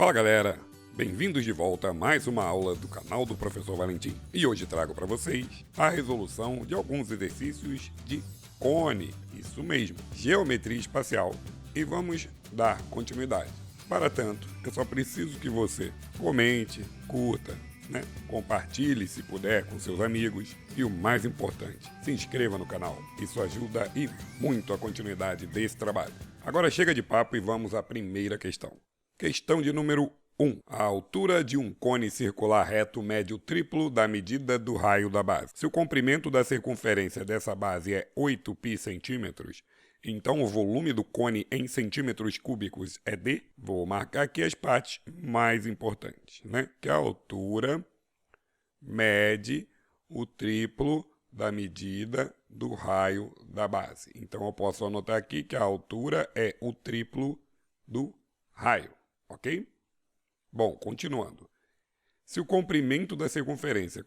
Fala galera, bem-vindos de volta a mais uma aula do canal do Professor Valentim. E hoje trago para vocês a resolução de alguns exercícios de cone, isso mesmo, geometria espacial. E vamos dar continuidade. Para tanto, eu só preciso que você comente, curta, compartilhe se puder com seus amigos e o mais importante, se inscreva no canal. Isso ajuda e muito a continuidade desse trabalho. Agora chega de papo e vamos à primeira questão. Questão de número 1. A altura de um cone circular reto mede o triplo da medida do raio da base. Se o comprimento da circunferência dessa base é 8π centímetros, então o volume do cone em centímetros cúbicos é D. Vou marcar aqui as partes mais importantes, que a altura mede o triplo da medida do raio da base. Então eu posso anotar aqui que a altura é o triplo do raio. Ok? Bom, continuando. Se o comprimento da circunferência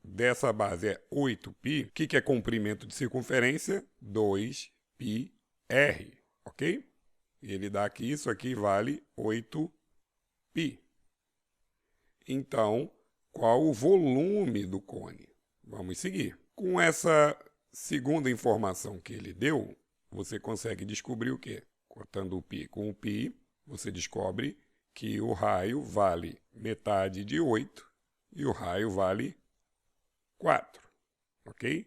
dessa base é 8π, o que é comprimento de circunferência? 2πr, ok? Ele dá aqui, isso aqui vale 8π. Então, qual o volume do cone? Vamos seguir. Com essa segunda informação que ele deu, você consegue descobrir o quê? Cortando o π com o π, você descobre que o raio vale metade de 8 e o raio vale 4, ok?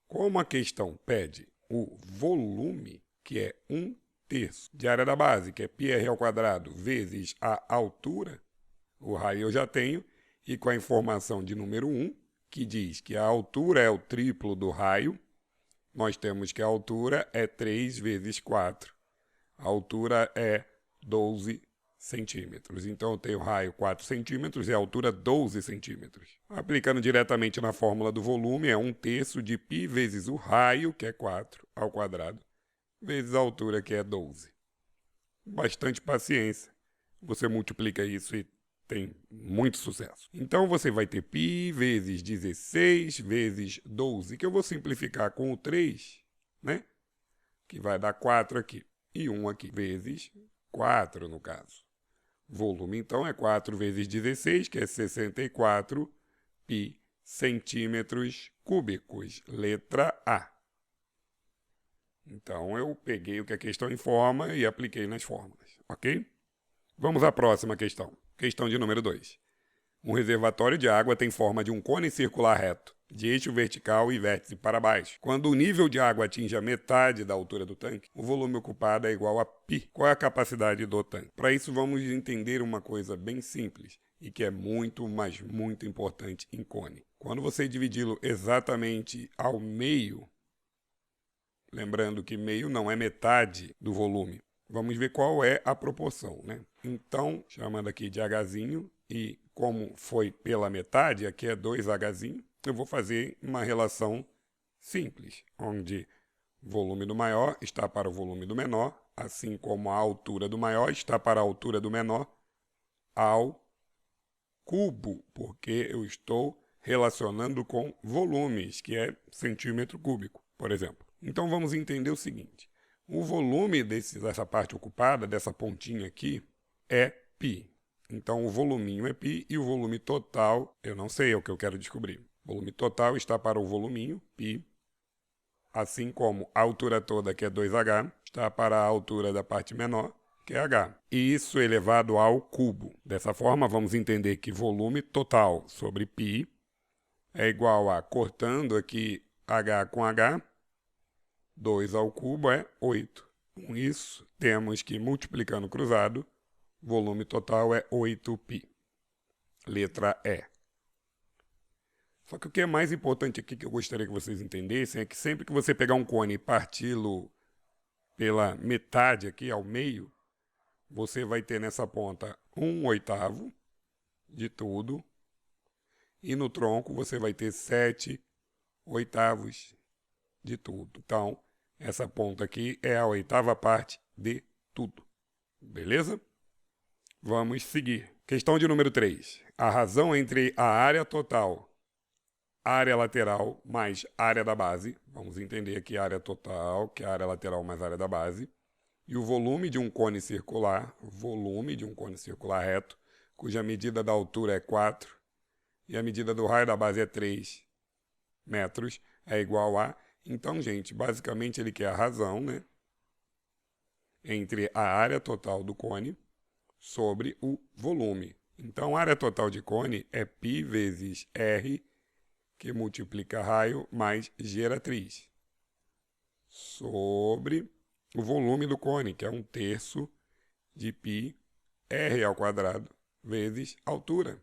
Como a questão pede o volume, que é 1/3 de área da base, que é πr², vezes a altura, o raio eu já tenho, e com a informação de número 1, que diz que a altura é o triplo do raio, nós temos que a altura é 3 vezes 4. A altura é 12 centímetros. Então, eu tenho raio 4 centímetros e a altura 12 centímetros. Aplicando diretamente na fórmula do volume, é 1/3 de π vezes o raio, que é 4, ao quadrado, vezes a altura, que é 12. Bastante paciência. Você multiplica isso e tem muito sucesso. Então, você vai ter π vezes 16 vezes 12, que eu vou simplificar com o 3, que vai dar 4 aqui. E 1 aqui, vezes 4 no caso. Volume, então, é 4 vezes 16, que é 64π centímetros cúbicos. Letra A. Então, eu peguei o que a questão informa e apliquei nas fórmulas, ok? Vamos à próxima questão. Questão de número 2. Um reservatório de água tem forma de um cone circular reto, de eixo vertical e vértice para baixo. Quando o nível de água atinge a metade da altura do tanque, o volume ocupado é igual a π. Qual é a capacidade do tanque? Para isso, vamos entender uma coisa bem simples e que é muito, mas muito importante em cone. Quando você dividi-lo exatamente ao meio, lembrando que meio não é metade do volume, vamos ver qual é a proporção, Então, chamando aqui de Hzinho, e como foi pela metade, aqui é 2Hzinho, eu vou fazer uma relação simples, onde o volume do maior está para o volume do menor, assim como a altura do maior está para a altura do menor, ao cubo, porque eu estou relacionando com volumes, que é centímetro cúbico, por exemplo. Então, vamos entender o seguinte. O volume dessa parte ocupada, dessa pontinha aqui, é π. Então, o voluminho é π e o volume total, eu não sei, é o que eu quero descobrir. O volume total está para o voluminho, π, assim como a altura toda, que é 2H, está para a altura da parte menor, que é H. E isso elevado ao cubo. Dessa forma, vamos entender que volume total sobre π é igual a, cortando aqui H com H, 2 ao cubo é 8. Com isso, temos que, multiplicando cruzado, volume total é 8π. Letra E. Só que o que é mais importante aqui que eu gostaria que vocês entendessem é que sempre que você pegar um cone e parti-lo pela metade aqui, ao meio, você vai ter nessa ponta 1/8 de tudo e no tronco você vai ter 7/8 de tudo. Então, essa ponta aqui é a 8ª parte de tudo. Beleza? Vamos seguir. Questão de número 3. A razão entre a área total, área lateral mais área da base, vamos entender aqui a área total, que é a área lateral mais a área da base, E o volume de um cone circular, reto, cuja medida da altura é 4 e a medida do raio da base é 3 metros, é igual a... Então, gente, basicamente ele quer a razão, né, entre a área total do cone sobre o volume. Então, a área total de cone é π vezes R, que multiplica raio, mais geratriz, sobre o volume do cone, que é 1/3 de π R ao quadrado, vezes altura.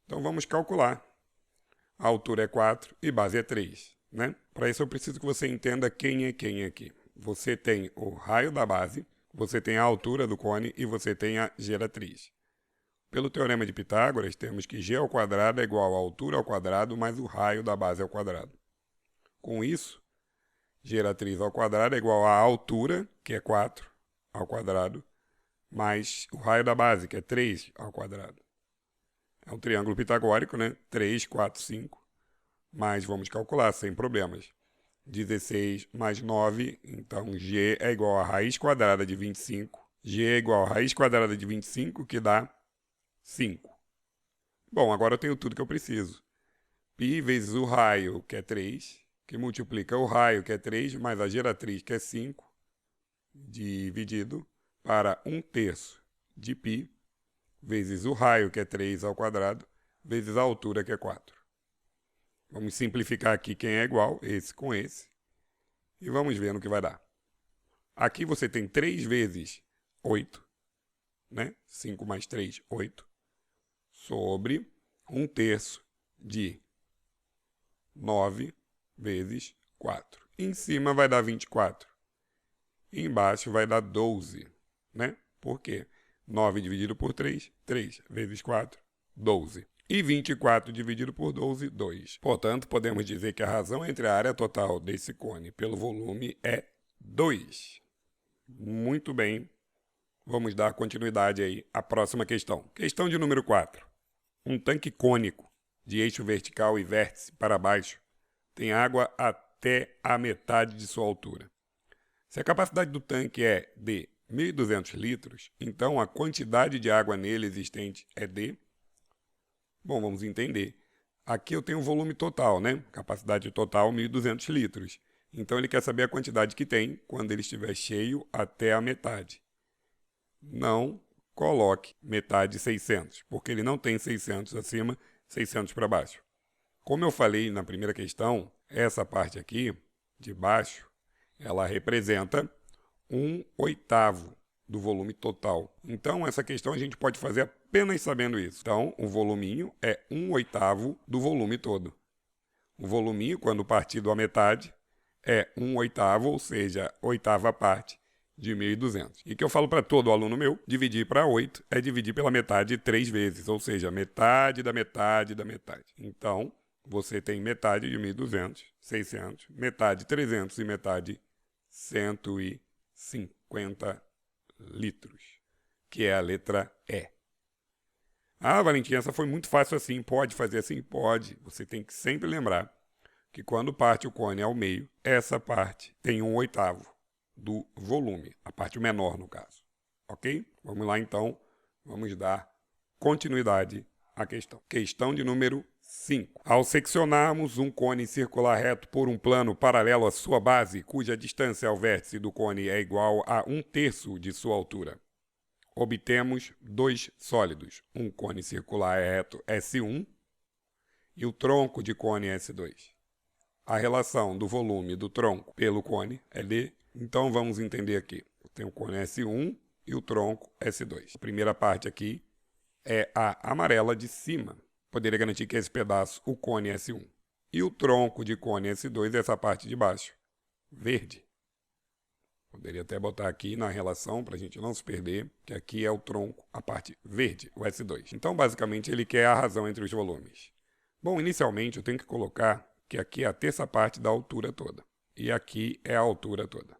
Então, vamos calcular. A altura é 4 e base é 3, né? Para isso, eu preciso que você entenda quem é quem aqui. Você tem o raio da base, você tem a altura do cone e você tem a geratriz. Pelo teorema de Pitágoras, temos que g ao quadrado é igual a altura ao quadrado mais o raio da base ao quadrado. Com isso, geratriz ao quadrado é igual a altura, que é 4 ao quadrado, mais o raio da base, que é 3 ao quadrado. É um triângulo pitagórico, né? 3, 4, 5. Mas vamos calcular sem problemas. 16 mais 9, então g é igual a raiz quadrada de 25. G é igual a raiz quadrada de 25, que dá 5. Bom, agora eu tenho tudo que eu preciso. Π vezes o raio, que é 3, que multiplica o raio, que é 3, mais a geratriz, que é 5, dividido para 1/3 de π, vezes o raio, que é 3 ao quadrado, vezes a altura, que é 4. Vamos simplificar aqui quem é igual, esse com esse, e vamos ver no que vai dar. Aqui você tem 3 vezes 8, né? 5 mais 3, 8, sobre 1/3 de 9 vezes 4. Em cima vai dar 24. E embaixo vai dar 12, né? Por quê? 9 dividido por 3, 3 vezes 4, 12. E 24 dividido por 12, 2. Portanto, podemos dizer que a razão entre a área total desse cone pelo volume é 2. Muito bem. Vamos dar continuidade aí à próxima questão. Questão de número 4. Um tanque cônico de eixo vertical e vértice para baixo tem água até a metade de sua altura. Se a capacidade do tanque é de 1.200 litros, então a quantidade de água nele existente é de... Bom, vamos entender. Aqui eu tenho o volume total, né? Capacidade total 1.200 litros. Então ele quer saber a quantidade que tem quando ele estiver cheio até a metade. Não coloque metade 600, porque ele não tem 600 acima, 600 para baixo. Como eu falei na primeira questão, essa parte aqui, de baixo, ela representa 1/8 do volume total. Então, essa questão a gente pode fazer apenas sabendo isso. Então, o voluminho é 1/8 do volume todo. O voluminho, quando partido à metade, é 1/8, ou seja, oitava parte de 1.200. E que eu falo para todo aluno meu, dividir para 8 é dividir pela metade 3 vezes, ou seja, metade da metade da metade. Então, você tem metade de 1.200, 600, metade 300 e metade 150 litros, que é a letra E. Ah, Valentim, essa foi muito fácil assim. Pode fazer assim? Pode. Você tem que sempre lembrar que quando parte o cone ao meio, essa parte tem 1/8 do volume, a parte menor no caso. Ok? Vamos lá então, vamos dar continuidade à questão. Questão de número 5. Ao seccionarmos um cone circular reto por um plano paralelo à sua base, cuja distância ao vértice do cone é igual a 1/3 de sua altura, obtemos dois sólidos, um cone circular reto S1 e o tronco de cone S2. A relação do volume do tronco pelo cone é D. Então vamos entender aqui. Eu tenho o cone S1 e o tronco S2. A primeira parte aqui é a amarela de cima. Poderia garantir que esse pedaço, o cone S1. E o tronco de cone S2 é essa parte de baixo, verde. Poderia até botar aqui na relação para a gente não se perder, que aqui é o tronco, a parte verde, o S2. Então, basicamente, ele quer a razão entre os volumes. Bom, inicialmente eu tenho que colocar que aqui é a terça parte da altura toda. E aqui é a altura toda.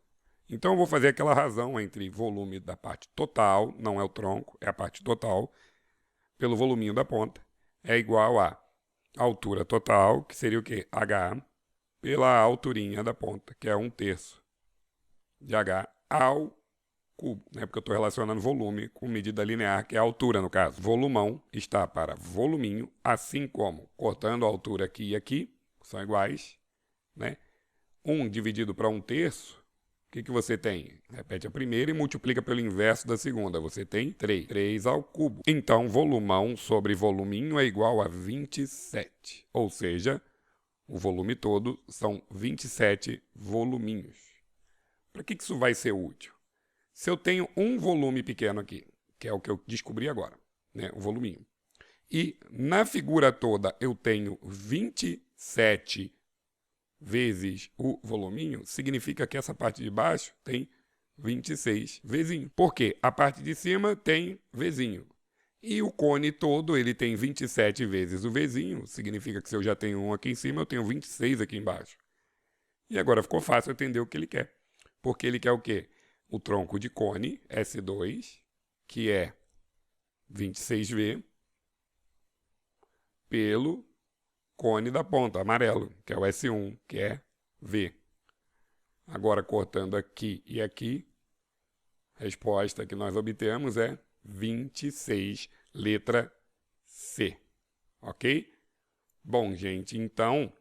Então, eu vou fazer aquela razão entre volume da parte total, não é o tronco, é a parte total, pelo voluminho da ponta, é igual a altura total, que seria o quê? H, pela alturinha da ponta, que é 1/3 de H, ao cubo, né? Porque eu estou relacionando volume com medida linear, que é a altura, no caso. Volumão está para voluminho, assim como, cortando a altura aqui e aqui, são iguais, né? 1 dividido para 1/3, o que você tem? Repete a primeira e multiplica pelo inverso da segunda. Você tem 3. 3 ao cubo. Então, volumão sobre voluminho é igual a 27. Ou seja, o volume todo são 27 voluminhos. Para que isso vai ser útil? Se eu tenho um volume pequeno aqui, que é o que eu descobri agora, né? O voluminho, e na figura toda eu tenho 27 vezes o voluminho, significa que essa parte de baixo tem 26 vezinho. Por quê? A parte de cima tem vezinho. E o cone todo ele tem 27 vezes o vezinho, significa que se eu já tenho um aqui em cima, eu tenho 26 aqui embaixo. E agora ficou fácil entender o que ele quer. Porque ele quer o quê? O tronco de cone, S2, que é 26V, pelo cone da ponta, amarelo, que é o S1, que é V. Agora, cortando aqui e aqui, a resposta que nós obtemos é 26, letra C. Ok? Bom, gente, então,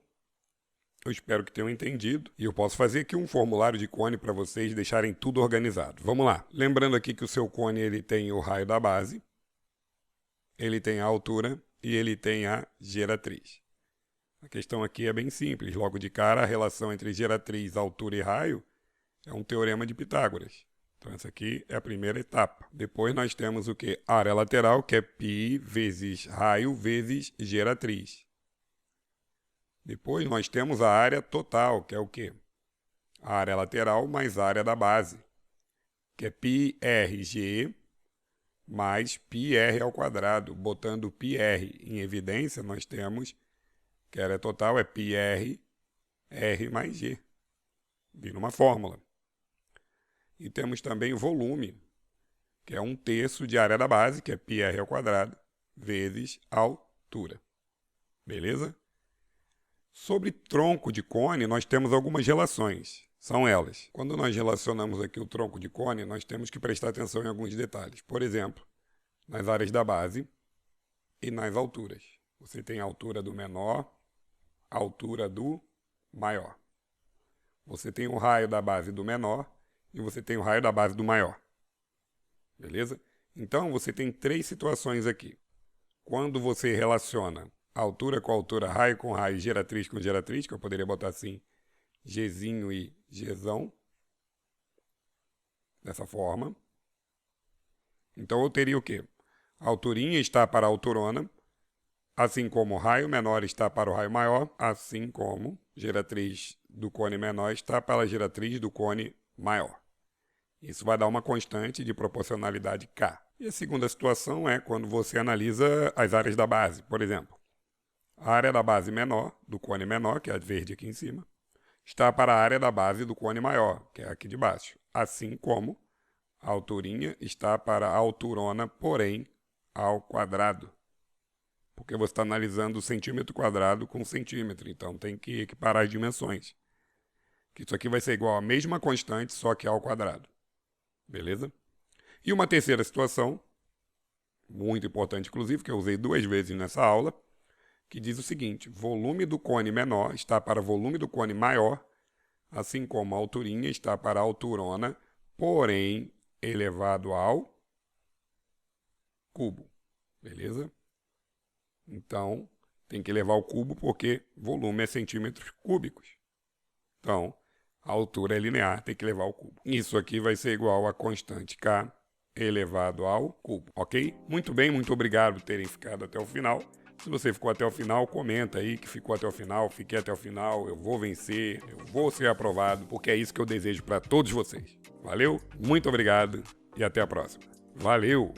eu espero que tenham entendido. E eu posso fazer aqui um formulário de cone para vocês deixarem tudo organizado. Vamos lá. Lembrando aqui que o seu cone ele tem o raio da base, ele tem a altura e ele tem a geratriz. A questão aqui é bem simples. Logo de cara, a relação entre geratriz, altura e raio é um teorema de Pitágoras. Então, essa aqui é a primeira etapa. Depois nós temos o quê? Área lateral, que é π vezes raio vezes geratriz. Depois nós temos a área total, que é o quê? A área lateral mais a área da base, que é πrg mais πr ao quadrado. Botando πr em evidência, nós temos que a área total é πr, r mais g. Vira uma fórmula. E temos também o volume, que é 1/3 de área da base, que é πr ao quadrado, vezes altura. Beleza? Sobre tronco de cone, nós temos algumas relações. São elas. Quando nós relacionamos aqui o tronco de cone, nós temos que prestar atenção em alguns detalhes. Por exemplo, nas áreas da base e nas alturas. Você tem a altura do menor, a altura do maior. Você tem o raio da base do menor e você tem o raio da base do maior. Beleza? Então, você tem 3 situações aqui. Quando você relaciona altura com altura, raio com raio, geratriz com geratriz, que eu poderia botar assim, Gzinho e Gzão, dessa forma. Então, eu teria o quê? A alturinha está para a alturona, assim como o raio menor está para o raio maior, assim como geratriz do cone menor está para a geratriz do cone maior. Isso vai dar uma constante de proporcionalidade K. E a segunda situação é quando você analisa as áreas da base. Por exemplo, a área da base menor, do cone menor, que é a verde aqui em cima, está para a área da base do cone maior, que é aqui de baixo. Assim como a alturinha está para a alturona, porém, ao quadrado. Porque você está analisando o centímetro quadrado com centímetro, então tem que equiparar as dimensões. Que isso aqui vai ser igual à mesma constante, só que ao quadrado. Beleza? E uma terceira situação, muito importante inclusive, que eu usei 2 vezes nessa aula, que diz o seguinte: volume do cone menor está para volume do cone maior, assim como a alturinha está para a alturona, porém elevado ao cubo. Beleza? Então, tem que elevar ao cubo porque volume é centímetros cúbicos. Então, a altura é linear, tem que elevar ao cubo. Isso aqui vai ser igual a constante K elevado ao cubo, ok? Muito bem, muito obrigado por terem ficado até o final. Se você ficou até o final, comenta aí que ficou até o final, fiquei até o final, eu vou vencer, eu vou ser aprovado, porque é isso que eu desejo para todos vocês. Valeu, muito obrigado e até a próxima. Valeu!